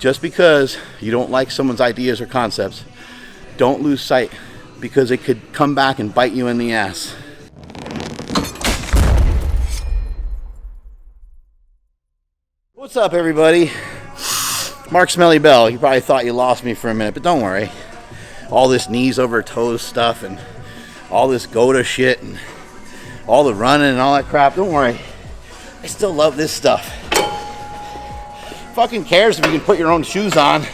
Just because you don't like someone's ideas or concepts, don't lose sight, because it could come back and bite you in the ass. What's up, everybody? Marksmellybell. You probably thought you lost me for a minute, but don't worry. All this knees over toes stuff and all this Goda shit and all the running and all that crap, don't worry. I still love this stuff. Fucking cares if you can put your own shoes on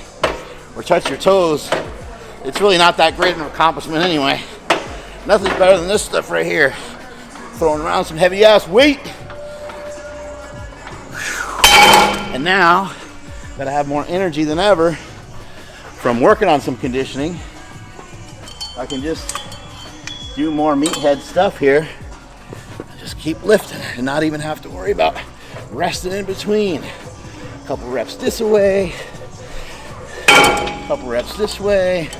or touch your toes. It's really not that great an accomplishment anyway. Nothing's better than this stuff right here. Throwing around some heavy ass weight. And now that I have more energy than ever from working on some conditioning, I can just do more meathead stuff here. Just keep lifting and not even have to worry about resting in between. A couple reps this way, a couple reps this way.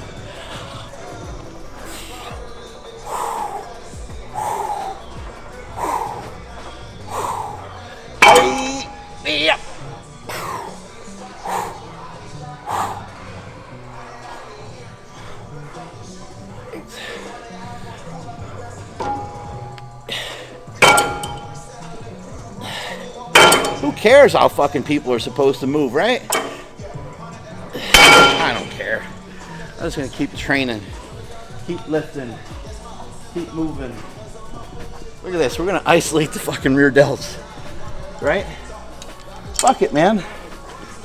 Who cares how fucking people are supposed to move, right? I don't care. I'm just gonna keep training, keep lifting, keep moving. Look at this, we're gonna isolate the fucking rear delts, right? Fuck it, man.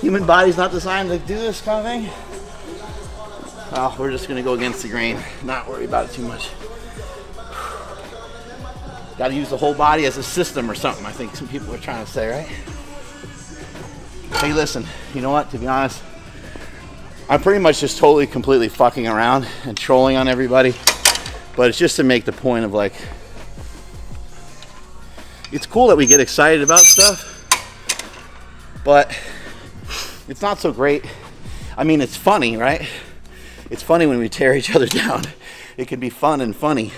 Human body's not designed to do this kind of thing. Oh, we're just gonna go against the grain, not worry about it too much. Gotta use the whole body as a system or something, I think some people are trying to say, right? Hey, listen, you know what, to be honest, I'm pretty much just totally, completely fucking around and trolling on everybody, but it's just to make the point of like, it's cool that we get excited about stuff, but it's not so great. I mean, it's funny, right? It's funny when we tear each other down. It can be fun and funny.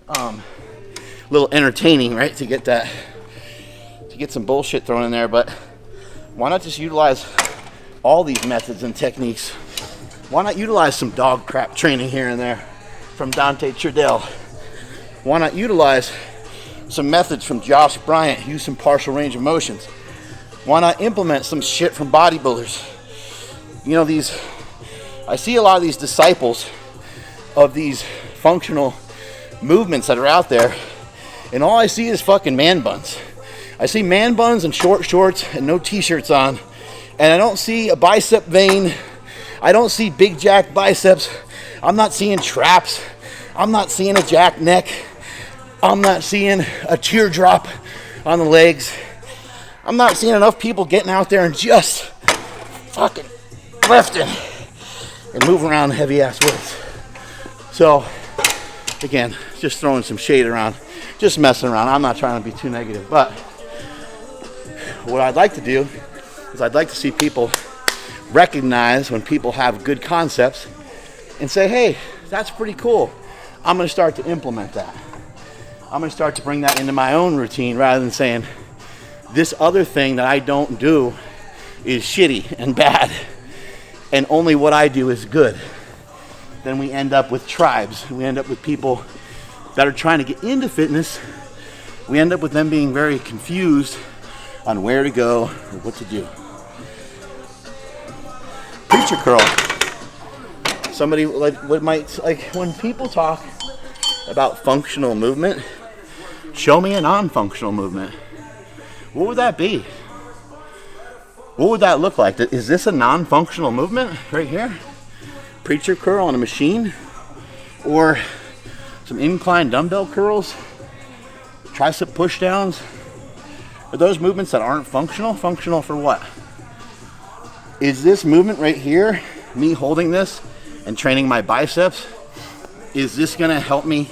A little entertaining, right? To get some bullshit thrown in there, but why not just utilize all these methods and techniques? Why not utilize some dog crap training here and there from Dante Trudell? Why not utilize some methods from Josh Bryant, use some partial range of motions? Why not implement some shit from bodybuilders? You know, I see a lot of these disciples of these functional movements that are out there, and all I see is fucking man buns. I see man buns and short shorts and no t-shirts on, and I don't see a bicep vein. I don't see big jack biceps. I'm not seeing traps. I'm not seeing a jack neck. I'm not seeing a teardrop on the legs. I'm not seeing enough people getting out there and just fucking lifting and moving around heavy ass weights. So again, just throwing some shade around, just messing around. I'm not trying to be too negative, but what I'd like to do is I'd like to see people recognize when people have good concepts and say, hey, that's pretty cool. I'm going to start to implement that. I'm going to start to bring that into my own routine rather than saying this other thing that I don't do is shitty and bad and only what I do is good. Then we end up with tribes. We end up with people that are trying to get into fitness. We end up with them being very confused on where to go or what to do. Preacher curl. Somebody like when people talk about functional movement, show me a non-functional movement. What would that be? What would that look like? Is this a non-functional movement right here? Preacher curl on a machine, or some incline dumbbell curls, tricep push downs? Are those movements that aren't functional? Functional for what? Is this movement right here, me holding this and training my biceps, is this gonna help me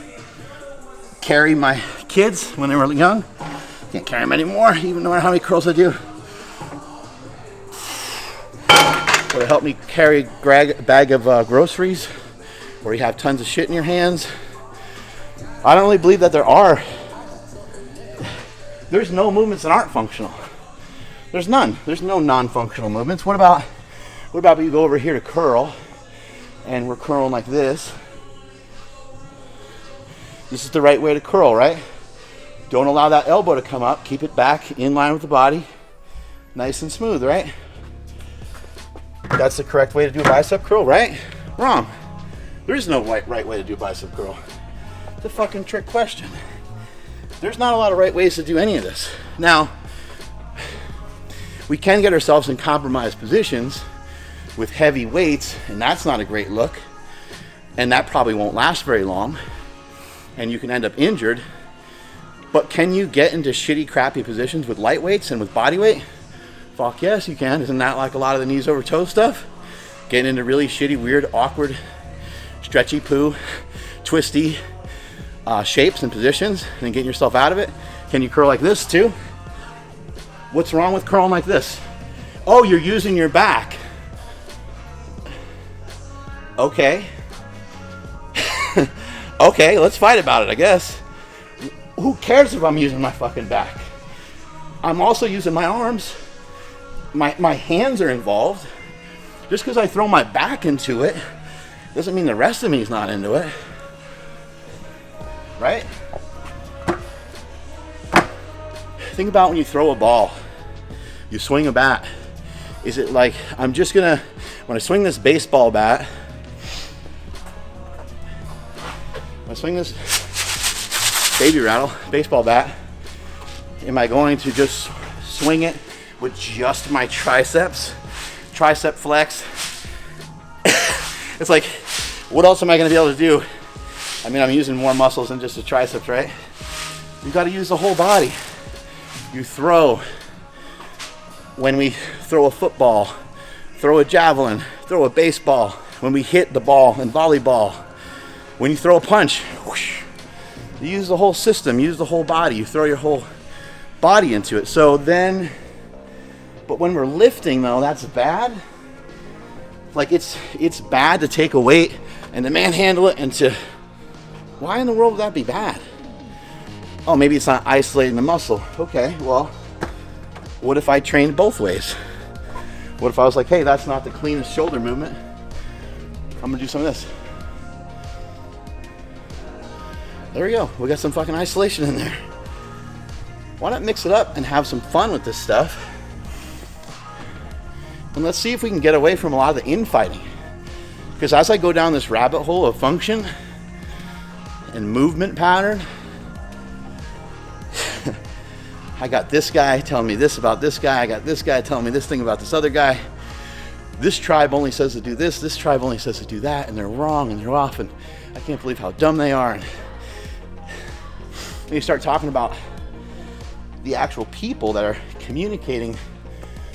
carry my kids when they were young? Can't carry them anymore, even no matter how many curls I do. Will it help me carry a bag of groceries where you have tons of shit in your hands? I don't really believe that there's no movements that aren't functional. There's none. There's no non-functional movements. What about What about you go over here to curl, and we're curling like this. This is the right way to curl, right? Don't allow that elbow to come up. Keep it back in line with the body. Nice and smooth, right? That's the correct way to do a bicep curl, right? Wrong. There is no right way to do a bicep curl. It's a fucking trick question. There's not a lot of right ways to do any of this. Now, we can get ourselves in compromised positions with heavy weights, and that's not a great look. And that probably won't last very long. And you can end up injured. But can you get into shitty, crappy positions with light weights and with body weight? Fuck yes, you can. Isn't that like a lot of the knees over toe stuff? Getting into really shitty, weird, awkward, stretchy poo, twisty shapes and positions, and then getting yourself out of it. Can you curl like this too? What's wrong with curling like this? Oh, you're using your back. Okay. Okay, let's fight about it, I guess. Who cares if I'm using my fucking back? I'm also using my arms. My hands are involved. Just because I throw my back into it doesn't mean the rest of me is not into it. Right? Think about when you throw a ball. You swing a bat. Is it like, I'm just gonna, when I swing this baseball bat, when I swing this baby rattle baseball bat, am I going to just swing it with just my triceps, tricep flex? It's like, what else am I gonna be able to do? I mean, I'm using more muscles than just the triceps, right? You gotta use the whole body. You throw, when we throw a football, throw a javelin, throw a baseball, when we hit the ball in volleyball, when you throw a punch, whoosh, you use the whole system, use the whole body, you throw your whole body into it. So then, but when we're lifting though, that's bad. Like it's bad to take a weight and to manhandle it and to, why in the world would that be bad? Oh, maybe it's not isolating the muscle. Okay, well, what if I trained both ways? What if I was like, hey, that's not the cleanest shoulder movement. I'm gonna do some of this. There we go. We got some fucking isolation in there. Why not mix it up and have some fun with this stuff? And let's see if we can get away from a lot of the infighting. Because as I go down this rabbit hole of function and movement pattern, I got this guy telling me this about this guy. I got this guy telling me this thing about this other guy. This tribe only says to do this. This tribe only says to do that. And they're wrong and they're off. And I can't believe how dumb they are. And you start talking about the actual people that are communicating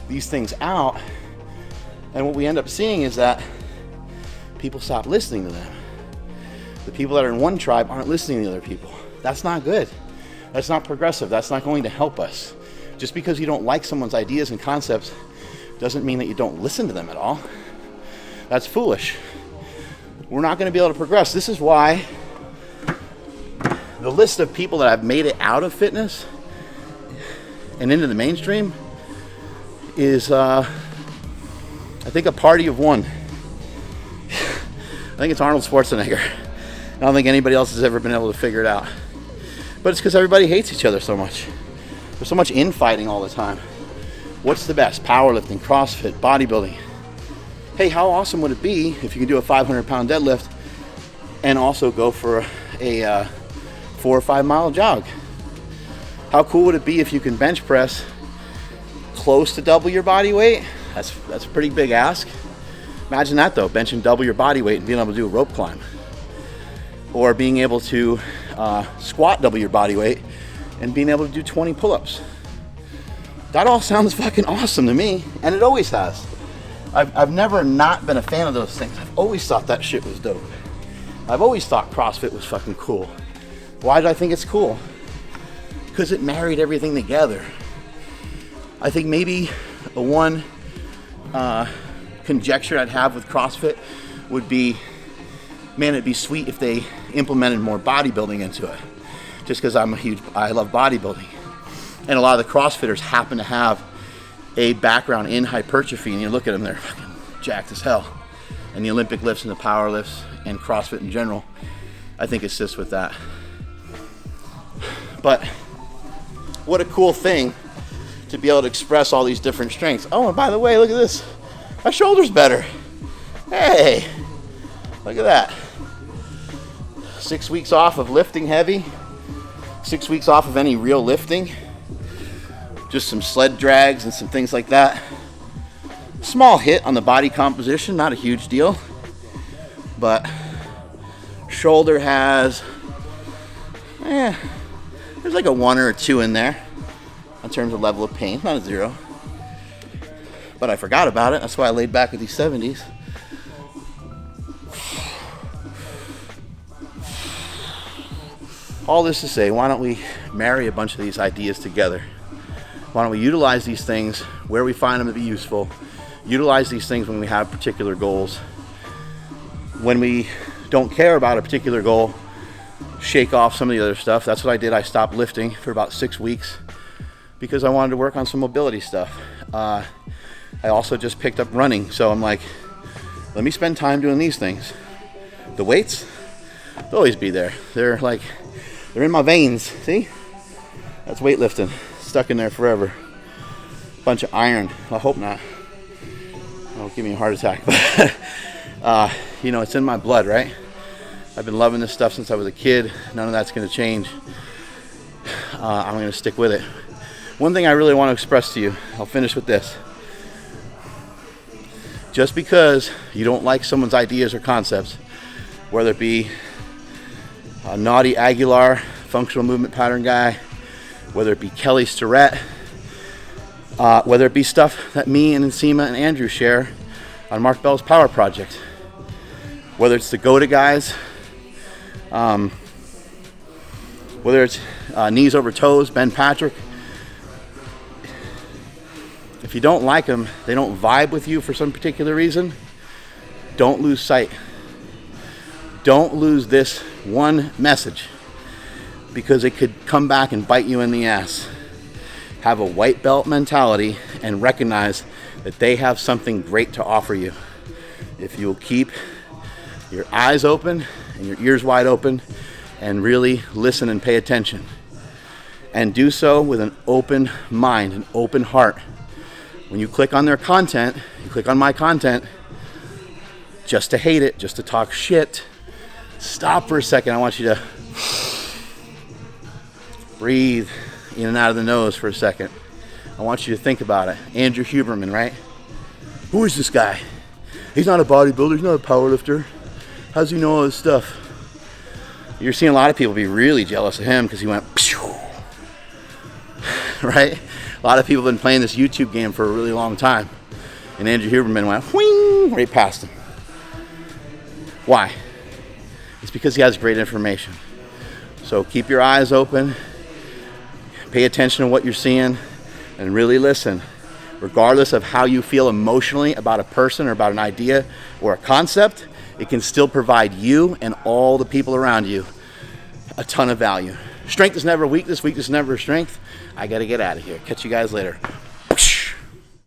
these things out. And what we end up seeing is that people stop listening to them. The people that are in one tribe aren't listening to the other people. That's not good. That's not progressive. That's not going to help us. Just because you don't like someone's ideas and concepts doesn't mean that you don't listen to them at all. That's foolish. We're not going to be able to progress. This is why the list of people that have made it out of fitness and into the mainstream is, I think, a party of one. I think it's Arnold Schwarzenegger. I don't think anybody else has ever been able to figure it out. But it's because everybody hates each other so much. There's so much infighting all the time. What's the best? Powerlifting, CrossFit, bodybuilding. Hey, how awesome would it be if you could do a 500-pound deadlift and also go for a 4 or 5 mile jog? How cool would it be if you can bench press close to double your body weight? That's a pretty big ask. Imagine that though, benching double your body weight and being able to do a rope climb. Or being able to squat double your body weight and being able to do 20 pull-ups. That all sounds fucking awesome to me, and it always has. I've never not been a fan of those things. I've always thought that shit was dope. I've always thought CrossFit was fucking cool. Why did I think it's cool? Because it married everything together. I think maybe the one conjecture I'd have with CrossFit would be, man, it'd be sweet if they implemented more bodybuilding into it. Just because I love bodybuilding. And a lot of the CrossFitters happen to have a background in hypertrophy, and you look at them, they're fucking jacked as hell. And the Olympic lifts and the power lifts and CrossFit in general, I think assists with that. But what a cool thing to be able to express all these different strengths. Oh, and by the way, look at this. My shoulder's better. Hey, look at that. 6 weeks off of lifting heavy. 6 weeks off of any real lifting. Just some sled drags and some things like that. Small hit on the body composition, not a huge deal. But shoulder has, there's like a 1 or a 2 in there in terms of level of pain, not a 0. But I forgot about it. That's why I laid back with these 70s. All this to say, why don't we marry a bunch of these ideas together? Why don't we utilize these things where we find them to be useful? Utilize these things when we have particular goals. When we don't care about a particular goal, shake off some of the other stuff. That's what I did. I stopped lifting for about 6 weeks because I wanted to work on some mobility stuff. I also just picked up running, so I'm like, let me spend time doing these things. The weights, they'll always be there. They're in my veins. See? That's weightlifting. Stuck in there forever. Bunch of iron. I hope not. It'll give me a heart attack. But, it's in my blood, right? I've been loving this stuff since I was a kid. None of that's going to change. I'm going to stick with it. One thing I really want to express to you, I'll finish with this. Just because you don't like someone's ideas or concepts, whether it be a Naughty Aguilar, functional movement pattern guy, whether it be Kelly Starrett, whether it be stuff that me and Nsima and Andrew share on Mark Bell's Power Project, whether it's the GOATA guys, whether it's Knees Over Toes, Ben Patrick. If you don't like them, they don't vibe with you for some particular reason, don't lose sight. Don't lose this one message, because it could come back and bite you in the ass. Have a white belt mentality and recognize that they have something great to offer you. If you'll keep your eyes open and your ears wide open and really listen and pay attention, and do so with an open mind, an open heart. When you click on their content, you click on my content just to hate it, just to talk shit, stop for a second. I want you to breathe in and out of the nose for a second. I want you to think about it. Andrew Huberman, right? Who is this guy? He's not a bodybuilder. He's not a powerlifter. How does he know all this stuff? You're seeing a lot of people be really jealous of him because he went, right? A lot of people have been playing this YouTube game for a really long time. And Andrew Huberman went, whing, right past him. Why? It's because he has great information. So keep your eyes open. Pay attention to what you're seeing and really listen. Regardless of how you feel emotionally about a person or about an idea or a concept, it can still provide you and all the people around you a ton of value. Strength is never weakness, weakness is never strength. I gotta get out of here. Catch you guys later.